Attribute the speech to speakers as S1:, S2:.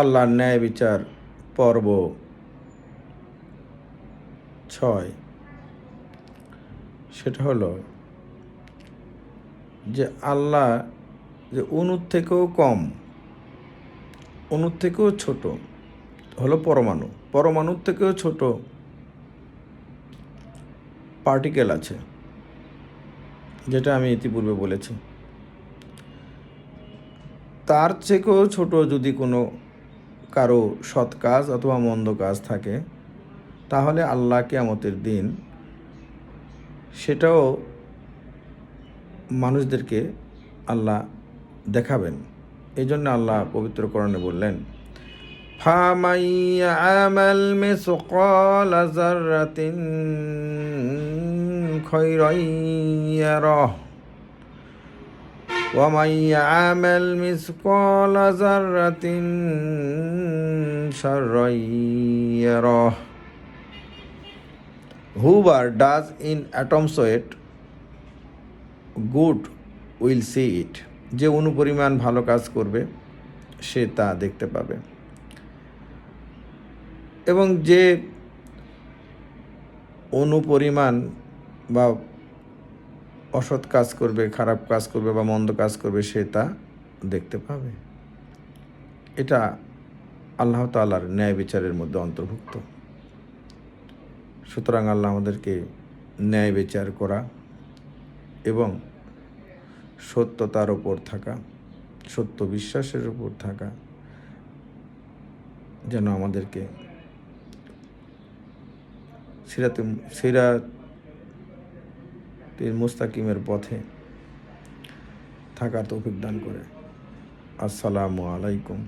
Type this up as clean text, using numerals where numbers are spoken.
S1: আল্লাহর ন্যায় বিচার পর্ব 6। সেটা হলো যে আল্লাহ যে অণুর থেকেও কম, অণুর থেকেও ছোট হলো পরমাণু, পরমাণুর থেকেও ছোট পার্টিকেল আছে, যেটা আমি ইতিপূর্বে বলেছি। তার থেকেও ছোট যদি কোনো কারো সৎ কাজ অথবা মন্দ কাজ থাকে, তাহলে আল্লাহ কিয়ামতের দিন সেটাও মানুষদেরকে আল্লাহ দেখাবেন। এই জন্য আল্লাহ পবিত্র কোরআনে বললেন, فَمَن يَعْمَلْ مِثْقَالَ ذَرَّةٍ خَيْرًا يَرَهُ وَمَن يَعْمَلْ مِثْقَالَ ذَرَّةٍ شَرًّا يَرَهُ. Whoever does in atom's weight good will see it. যে অনুপরিমাণ ভালো কাজ করবে সে তা দেখতে পাবে, এবং যে অনুপরিমাণ বা অসৎ কাজ করবে, খারাপ কাজ করবে বা মন্দ কাজ করবে সে তা দেখতে পাবে। এটা আল্লাহ তাআলার ন্যায় বিচারের মধ্যে অন্তর্ভুক্ত। সুতরাং আল্লাহ আমাদেরকে ন্যায় বিচার করা এবং সত্যতার ওপর থাকা, সত্য বিশ্বাসের উপর থাকা যেন আমাদেরকে সিরাতুল মুস্তাকিমের পথে থাকার তৌফিক দান করে। আসসালামু আলাইকুম।